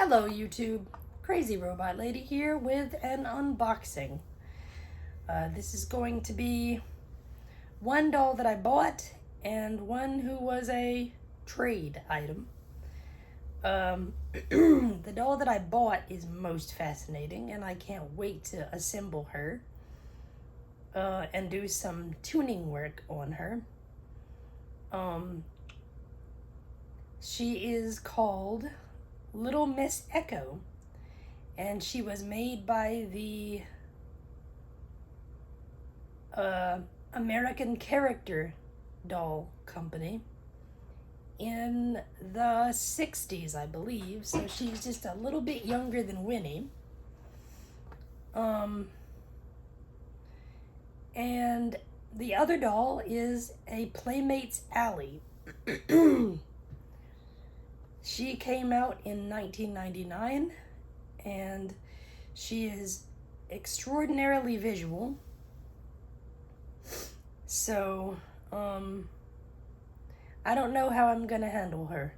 Hello YouTube, Crazy Robot Lady here with an unboxing. This is going to be one doll that I bought and one who was a trade item. The doll that I bought is most fascinating and I can't wait to assemble her and do some tuning work on her. She is called Little Miss Echo, and she was made by the American Character Doll Company in the 60s, I believe. So she's just a little bit younger than Winnie. And the other doll is a Playmates Alley. She came out in 1999, and she is extraordinarily visual. So, I don't know how I'm gonna handle her.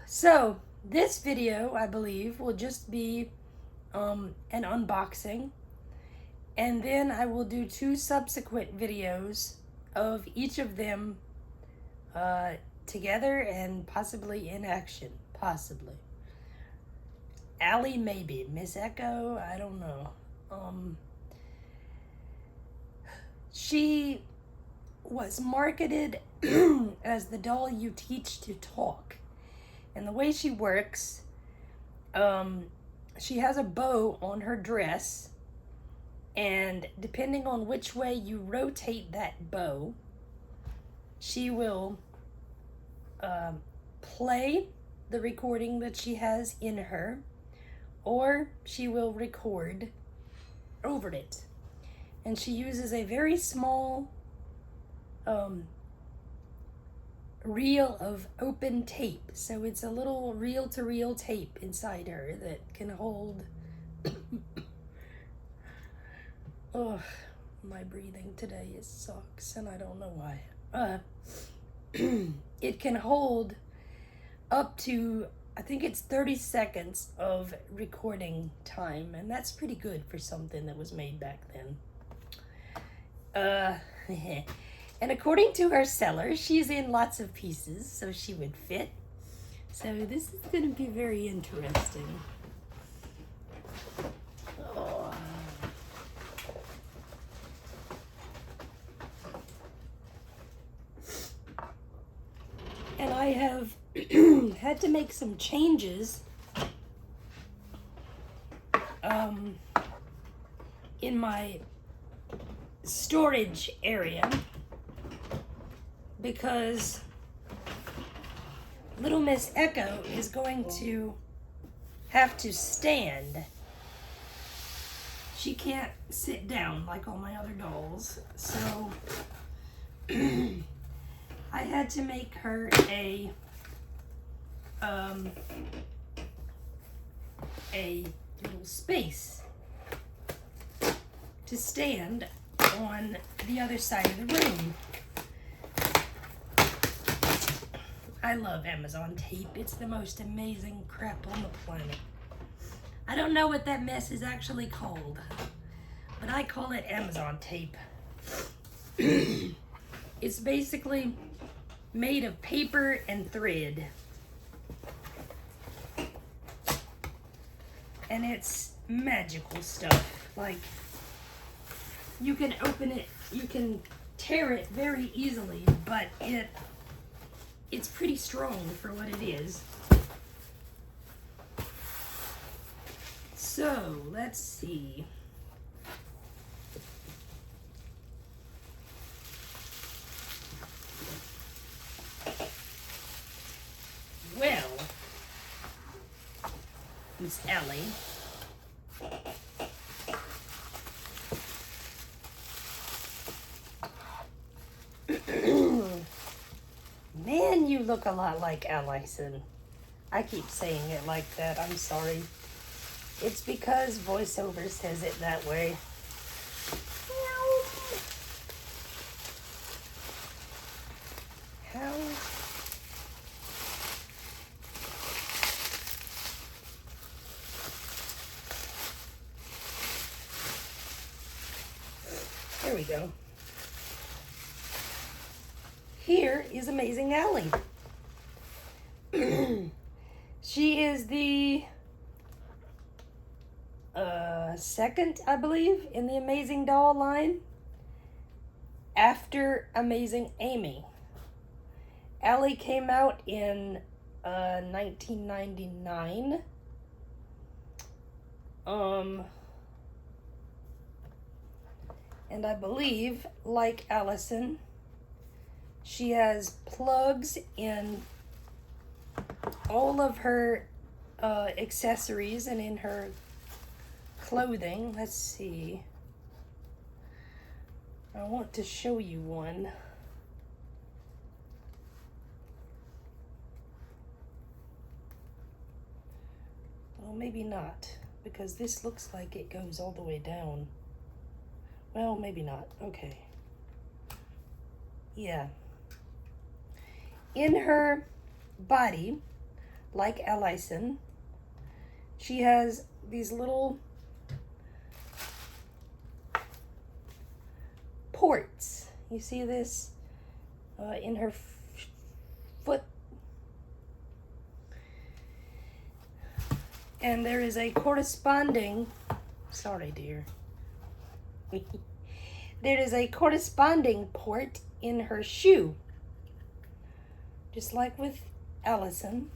So, this video, I believe, will just be an unboxing, and then I will do 2 subsequent videos of each of them together and possibly in action. Possibly. Allie, maybe. Miss Echo, I don't know. She was marketed as the doll you teach to talk. And the way she works, she has a bow on her dress, and depending on which way you rotate that bow, she will play the recording that she has in her, or she will record over it. And she uses a very small reel of open tape. So it's a little reel-to-reel tape inside her that can hold oh, my breathing today sucks and I don't know why. It can hold up to, I think it's 30 seconds of recording time, and that's pretty good for something that was made back then. And according to her seller, she's in lots of pieces, so she would fit. So this is going to be very interesting. Oh. And I have had to make some changes in my storage area because Little Miss Echo is going to have to stand. She can't sit down like all my other dolls, so I had to make her a little space to stand on the other side of the room. I love Amazon tape. It's the most amazing crap on the planet. I don't know what that mess is actually called, but I call it Amazon tape. It's basically made of paper and thread. And it's magical stuff. Like, you can open it, you can tear it very easily, but it's pretty strong for what it is. So, let's see. Well, Miss Ellie. Man, you look a lot like Allison. I keep saying it like that. I'm sorry. It's because voiceover says it that way. How There we go. Here is Amazing Allie. She is the second, I believe, in the Amazing Doll line after Amazing Amy. Allie came out in 1999. And I believe, like Allison, she has plugs in all of her accessories and in her clothing. Let's see. I want to show you one. Well, maybe not, because this looks like it goes all the way down. Well, maybe not. Okay. Yeah. In her body, like Allison, she has these little ports. You see this in her foot? And there is a corresponding, sorry dear, there is a corresponding port in her shoe, just like with Allison.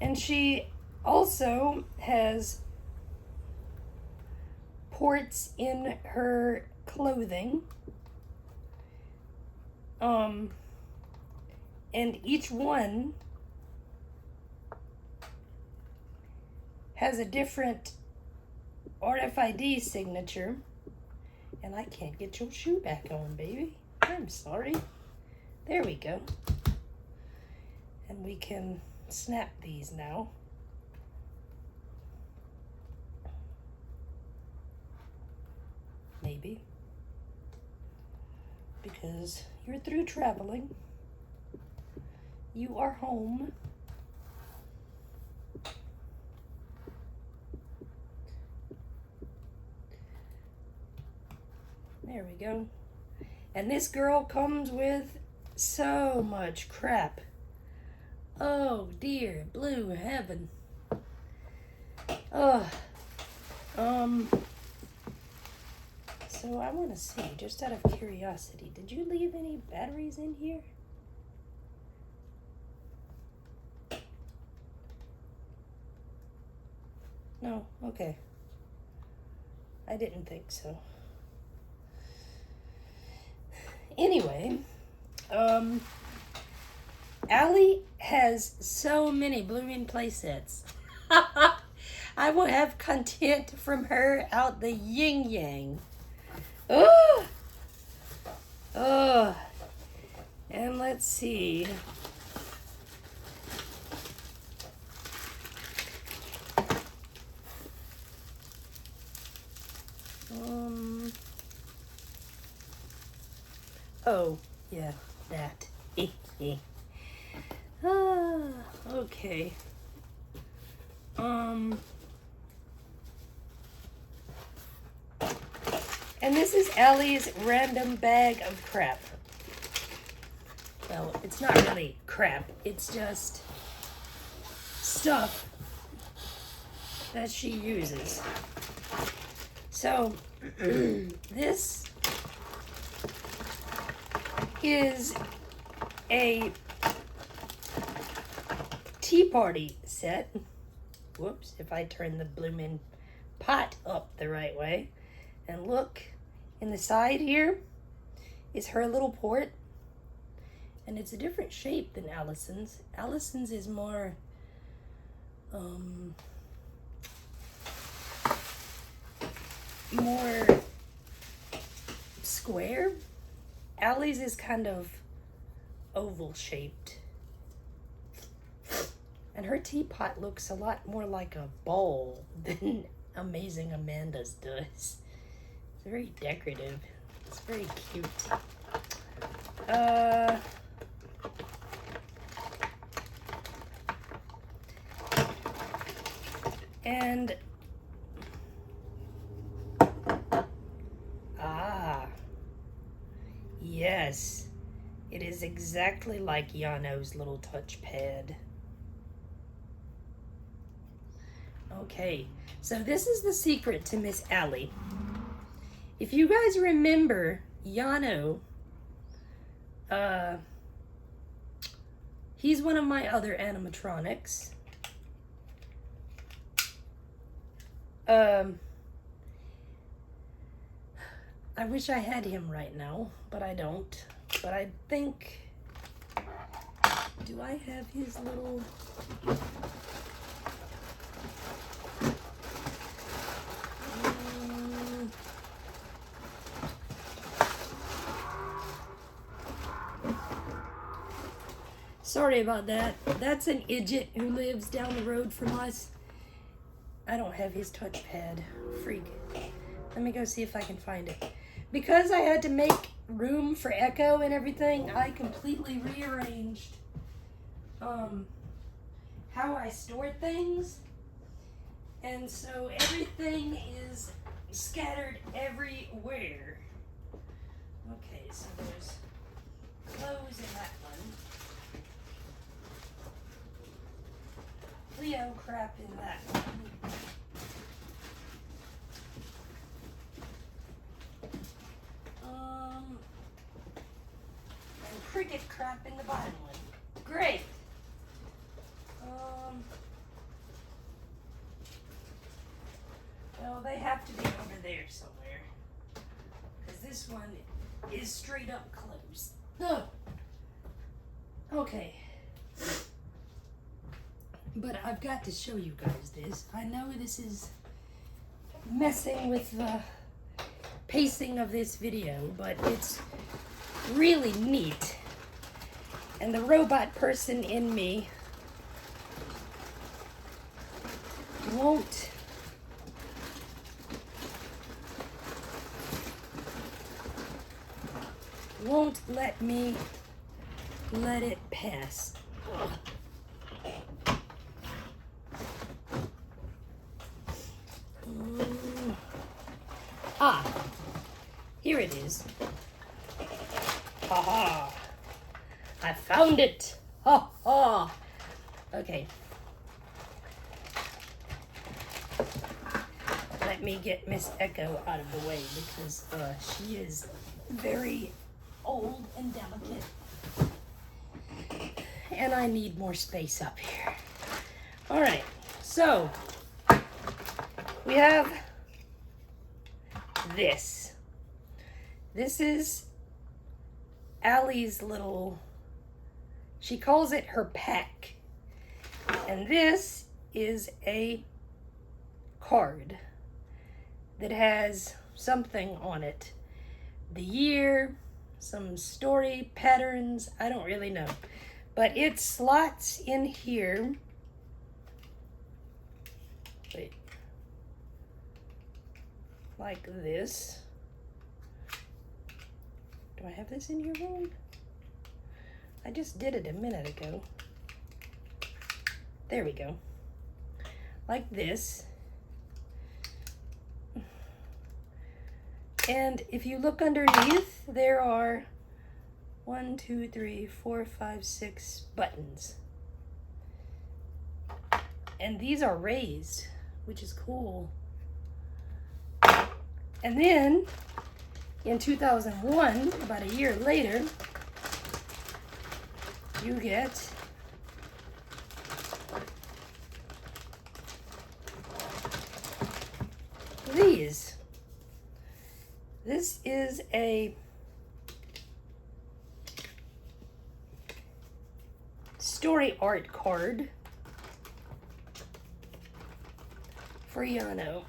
And she also has ports in her clothing. And each one has a different RFID signature. And I can't get your shoe back on, baby. I'm sorry. There we go. And we can snap these now. Maybe. Because you're through traveling. You are home. There we go. And this girl comes with so much crap. Oh dear, blue heaven. So I want to see, just out of curiosity, did you leave any batteries in here? No, okay. I didn't think so. Anyway, Allie has so many blooming play sets. I will have content from her out the yin yang. Oh, oh, and let's see. Oh, yeah, that. Okay. And this is Allie's random bag of crap. Well, it's not really crap. It's just stuff that she uses. So, this is a tea party set. Whoops, if I turn the bloomin' pot up the right way. And look, in the side here is her little port. And it's a different shape than Allison's. Allison's is more, more square. Allie's is kind of oval shaped. And her teapot looks a lot more like a bowl than Amazing Amanda's does. It's very decorative. It's very cute. And ah, yes, it is exactly like Yano's little touchpad. Okay, so this is the secret to Miss Allie. If you guys remember Yano, he's one of my other animatronics. I wish I had him right now, but I don't. But I think, do I have his little... Sorry about that. That's an idiot who lives down the road from us. I don't have his touchpad. Freak. Let me go see if I can find it. Because I had to make room for Echo and everything, I completely rearranged how I store things. And so everything is scattered everywhere. Okay, so there's clothes in that one. Leo crap in that one. And cricket crap in the bottom one. Great. Well, they have to be over there somewhere. Because this one is straight up closed. Ugh. Okay. But I've got to show you guys this. I know this is messing with the pacing of this video, but it's really neat. And the robot person in me won't let me let it pass. Here it is. Ha! I found it. Ha ha. Okay. Let me get Miss Echo out of the way because she is very old and delicate. And I need more space up here. All right. So we have this. This is Allie's little, she calls it her pack. And this is a card that has something on it. The year, some story patterns, I don't really know. But it slots in here. Wait. Like this. Do I have this in here wrong? I just did it a minute ago. There we go. Like this. And if you look underneath, there are 1, 2, 3, 4, 5, 6 buttons. And these are raised, which is cool. And then in 2001, about a year later, you get these. This is a story art card for Yano.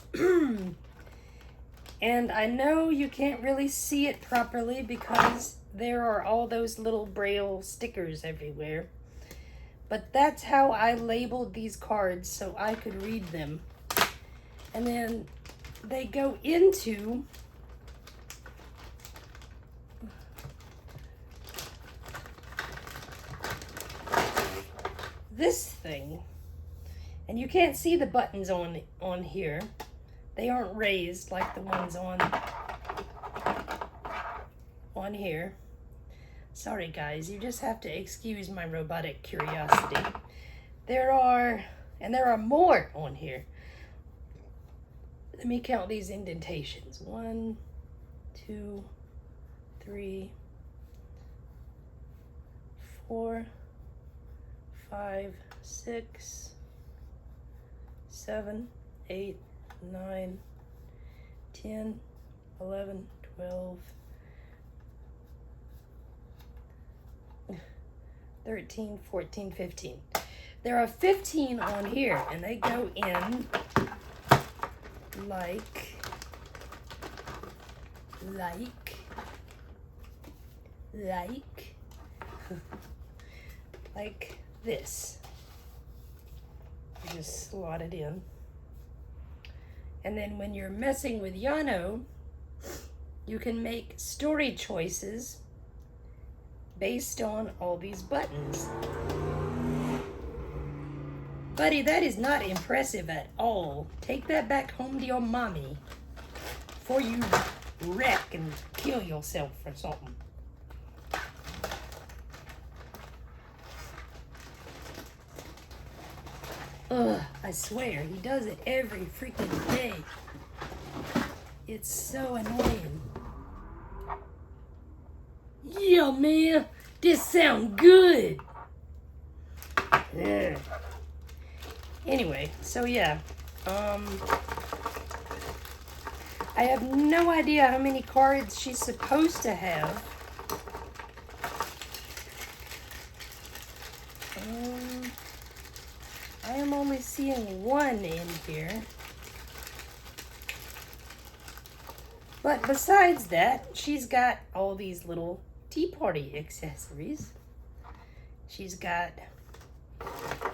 And I know you can't really see it properly because there are all those little braille stickers everywhere. But that's how I labeled these cards so I could read them. And then they go into this thing. And you can't see the buttons on here. They aren't raised like the ones on here. Sorry guys, you just have to excuse my robotic curiosity. There are more on here. Let me count these indentations. 1, 2, 3, 4, 5, 6, 7, 8, 9, 10, 11, 12, 13, 14, 15. There are 15 on here, and they go in like like this. You just slot it in. And then when you're messing with Yano, you can make story choices based on all these buttons. Buddy, that is not impressive at all. Take that back home to your mommy before you wreck and kill yourself or something. Ugh, I swear, he does it every freaking day. It's so annoying. Yeah, man, this sounds good. Ugh. Anyway, so yeah, I have no idea how many cards she's supposed to have. I am only seeing one in here. But besides that, she's got all these little tea party accessories. She's got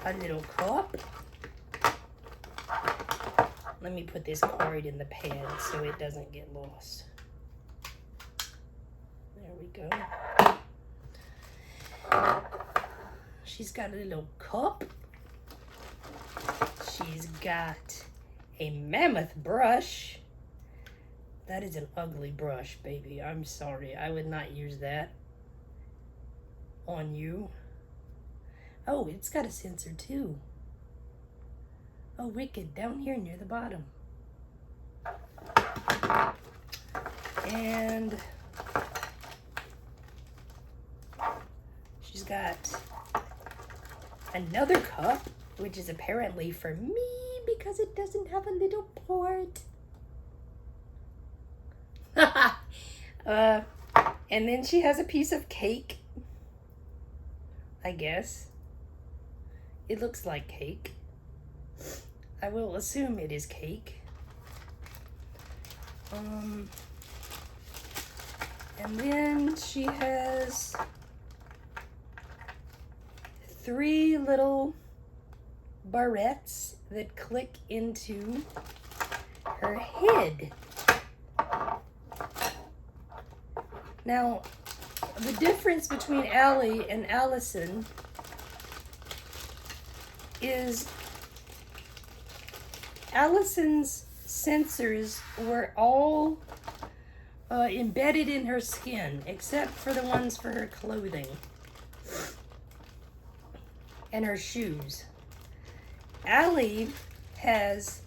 a little cup. Let me put this card in the pad so it doesn't get lost. There we go. She's got a little cup. She's got a mammoth brush. That is an ugly brush, baby. I'm sorry. I would not use that on you. Oh, it's got a sensor too. Oh, wicked. Down here near the bottom. And she's got another cup, which is apparently for me because it doesn't have a little port. And then she has a piece of cake, I guess. It looks like cake. I will assume it is cake. And then she has 3 little barrettes that click into her head. Now, the difference between Allie and Allison is Allison's sensors were all embedded in her skin, except for the ones for her clothing and her shoes. Allie has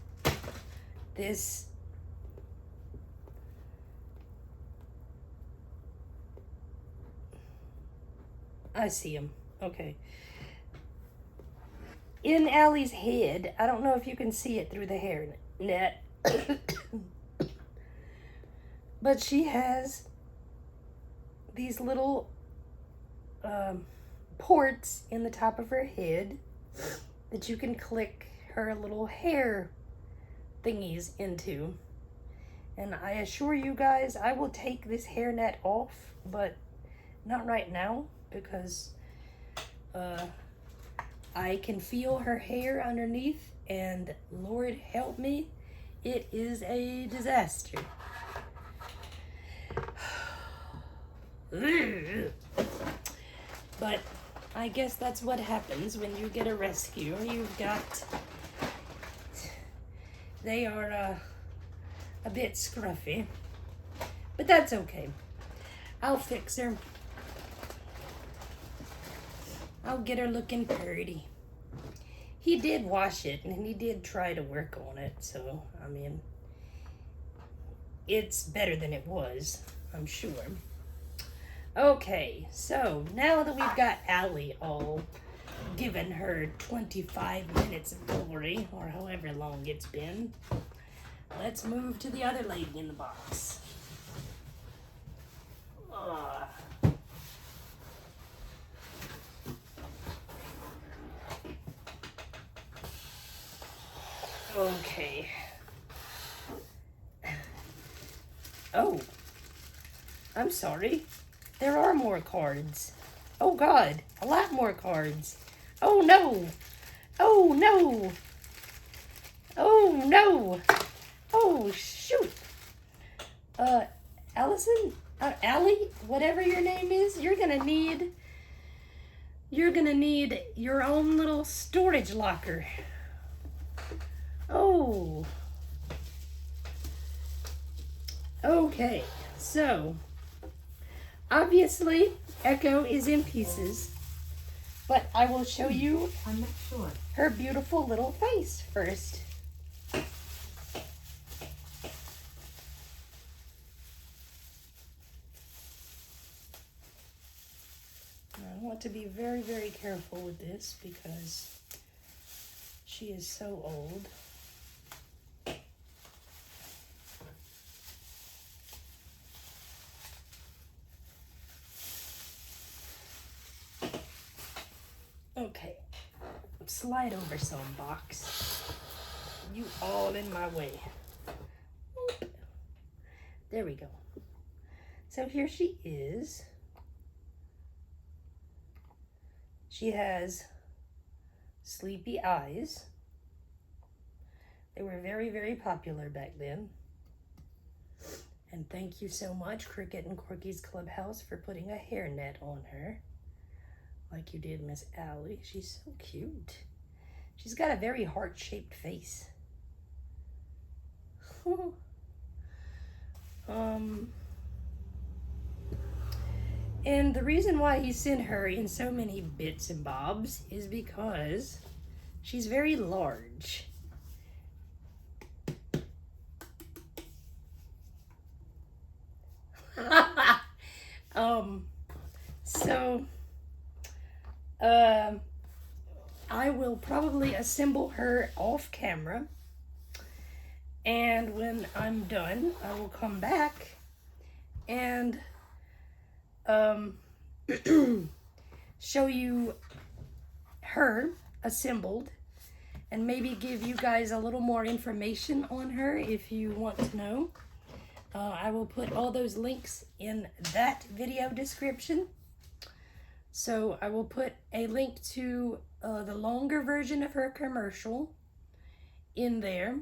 this I see him. Okay. In Allie's head, I don't know if you can see it through the hair net, but she has these little ports in the top of her head that you can click her little hair thingies into. And I assure you guys, I will take this hairnet off, but not right now, because I can feel her hair underneath, and Lord help me, it is a disaster. But I guess that's what happens when you get a rescue. You've got They are a bit scruffy, but that's okay. I'll fix her. I'll get her looking pretty. He did wash it, and he did try to work on it, so, I mean, it's better than it was, I'm sure. Okay, so now that we've got Allie all given her 25 minutes of glory, or however long it's been, let's move to the other lady in the box. Okay. Oh, I'm sorry. There are more cards. Oh God, a lot more cards. Oh no. Oh no. Oh no. Oh shoot. Allison, Allie, whatever your name is, you're gonna need your own little storage locker. Oh. Okay, so obviously Echo is in pieces, but I will show you her beautiful little face first. I want to be very, very careful with this because she is so old. Okay, slide over some, box. You all in my way. Oop. There we go. So here she is. She has sleepy eyes. They were very, very popular back then. And thank you so much, Cricket and Corky's Clubhouse, for putting a hairnet on her. Like you did Miss Allie. She's so cute. She's got a very heart-shaped face. And the reason why he sent her in so many bits and bobs is because she's very large. I will probably assemble her off camera, and when I'm done, I will come back and show you her assembled and maybe give you guys a little more information on her if you want to know. I will put all those links in that video description. So I will put a link to the longer version of her commercial in there,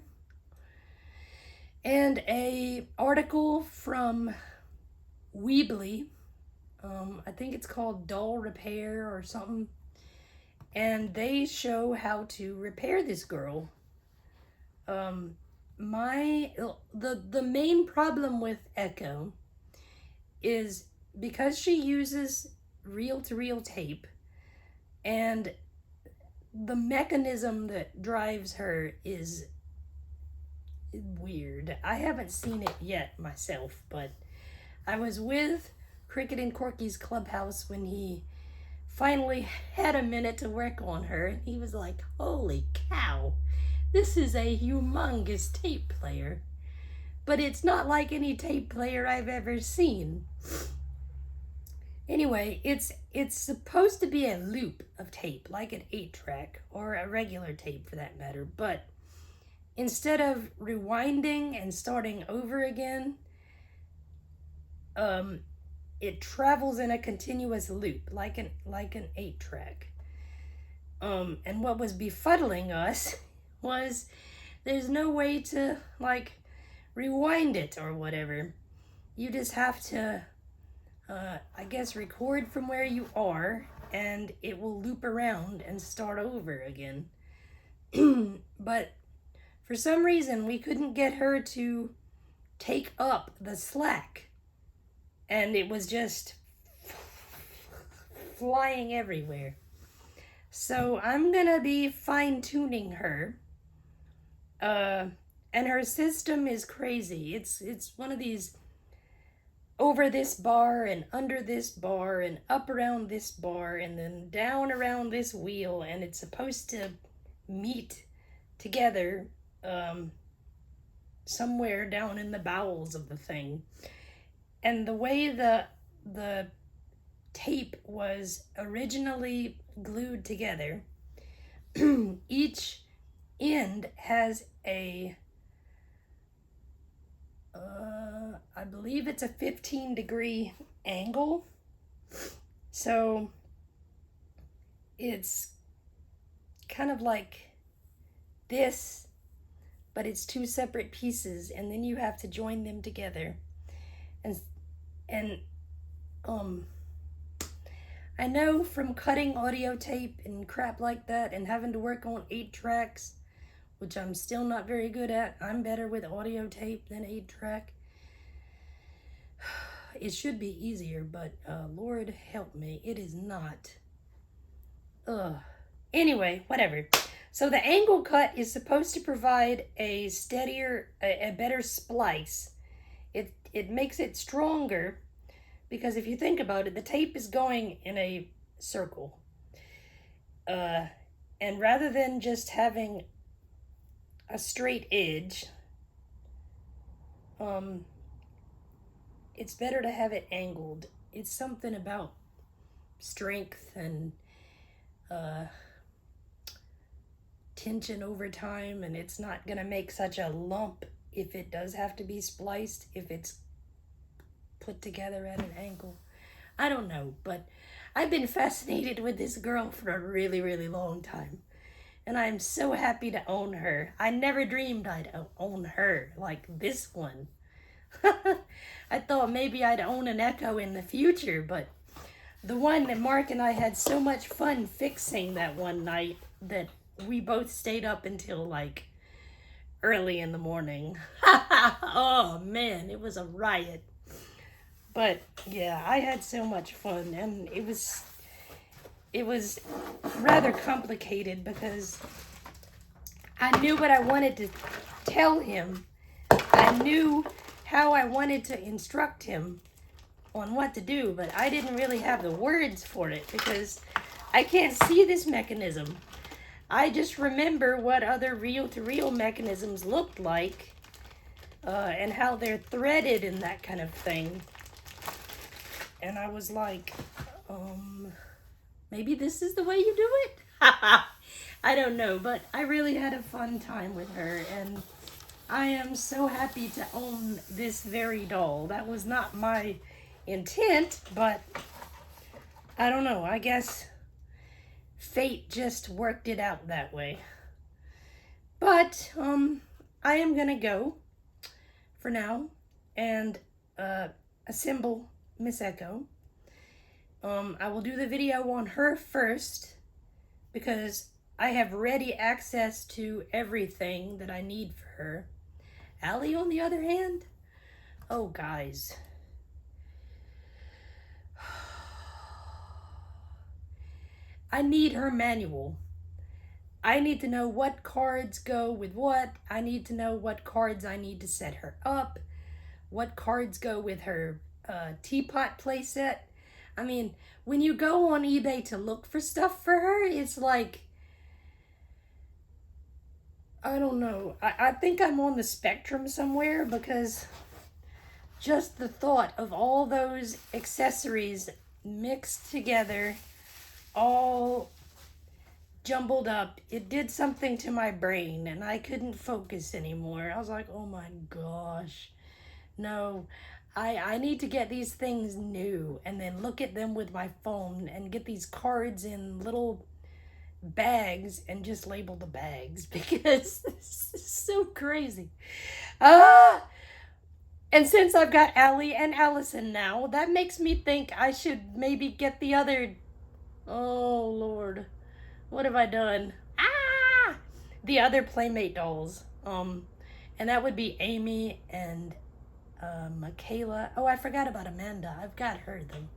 and a article from Weebly. I think it's called Doll Repair or something, and they show how to repair this girl. The main problem with Echo is because she uses reel-to-reel tape, and the mechanism that drives her is weird. I haven't seen it yet myself, but I was with Cricket and Corky's Clubhouse when he finally had a minute to work on her. He was like, holy cow, this is a humongous tape player. But it's not like any tape player I've ever seen. Anyway, it's supposed to be a loop of tape, like an 8-track, or a regular tape for that matter, but instead of rewinding and starting over again, it travels in a continuous loop, like an 8-track. And what was befuddling us was there's no way to, like, rewind it or whatever. You just have to I guess record from where you are, and it will loop around and start over again. But For some reason, we couldn't get her to take up the slack. And it was just flying everywhere. So I'm gonna be fine-tuning her. And her system is crazy. It's one of these over this bar and under this bar and up around this bar and then down around this wheel, and it's supposed to meet together somewhere down in the bowels of the thing. And the way the tape was originally glued together, each end has a I believe it's a 15-degree angle. So it's kind of like this, but it's two separate pieces, and then you have to join them together. And I know from cutting audio tape and crap like that and having to work on 8 tracks, which I'm still not very good at. I'm better with audio tape than 8-track. It should be easier, but Lord help me, it is not. Anyway, whatever. So the angle cut is supposed to provide a steadier, a better splice. It makes it stronger, because if you think about it, the tape is going in a circle. And rather than just having a straight edge, it's better to have it angled. It's something about strength and tension over time, and it's not gonna make such a lump if it does have to be spliced, if it's put together at an angle. I don't know, but I've been fascinated with this girl for a really, really long time. And I'm so happy to own her. I never dreamed I'd own her like this one. I thought maybe I'd own an Echo in the future, but the one that Mark and I had so much fun fixing that one night that we both stayed up until like early in the morning. Oh man, it was a riot. But yeah, I had so much fun, and it was rather complicated because I knew what I wanted to tell him. I knew how I wanted to instruct him on what to do, but I didn't really have the words for it because I can't see this mechanism. I just remember what other reel-to-reel mechanisms looked like and how they're threaded and that kind of thing. And I was like, maybe this is the way you do it? I don't know, but I really had a fun time with her, and I am so happy to own this very doll. That was not my intent, but I don't know. I guess fate just worked it out that way. But I am gonna go for now and assemble Miss Echo. I will do the video on her first because I have ready access to everything that I need for her. Allie, on the other hand, oh guys, I need her manual. I need to know what cards go with what. I need to know what cards I need to set her up, what cards go with her teapot playset. I mean, when you go on eBay to look for stuff for her, it's like, I don't know. I think I'm on the spectrum somewhere, because just the thought of all those accessories mixed together, all jumbled up, it did something to my brain and I couldn't focus anymore. I was like, oh my gosh, no. I need to get these things new and then look at them with my phone and get these cards in little bags and just label the bags, because this is so crazy. And since I've got Allie and Allison now, that makes me think I should maybe get the other, oh Lord, what have I done? The other Playmate dolls. And that would be Amy and Michaela. Oh, I forgot about Amanda. I've got her though.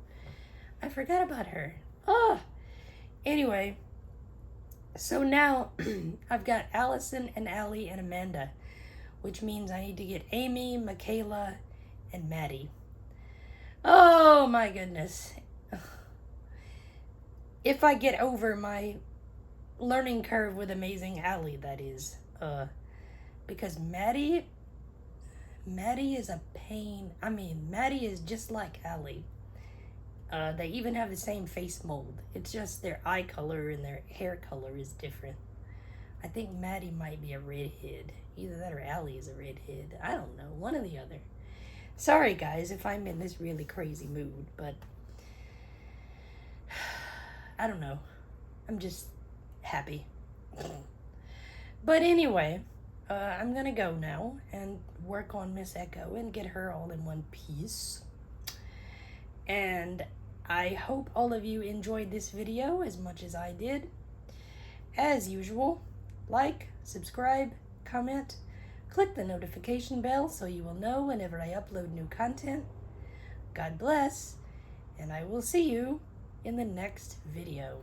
I forgot about her. Oh, anyway. So now I've got Allison and Allie and Amanda, which means I need to get Amy, Michaela, and Maddie. Oh my goodness. If I get over my learning curve with Amazing Allie, that is. Because Maddie is a pain. I mean, Maddie is just like Allie. They even have the same face mold. It's just their eye color and their hair color is different. I think Maddie might be a redhead. Either that or Allie is a redhead. I don't know. One or the other. Sorry, guys, if I'm in this really crazy mood, but I don't know. I'm just happy. But anyway, I'm gonna go now and work on Miss Echo and get her all in one piece. And I hope all of you enjoyed this video as much as I did. As usual, like, subscribe, comment, click the notification bell so you will know whenever I upload new content. God bless, and I will see you in the next video.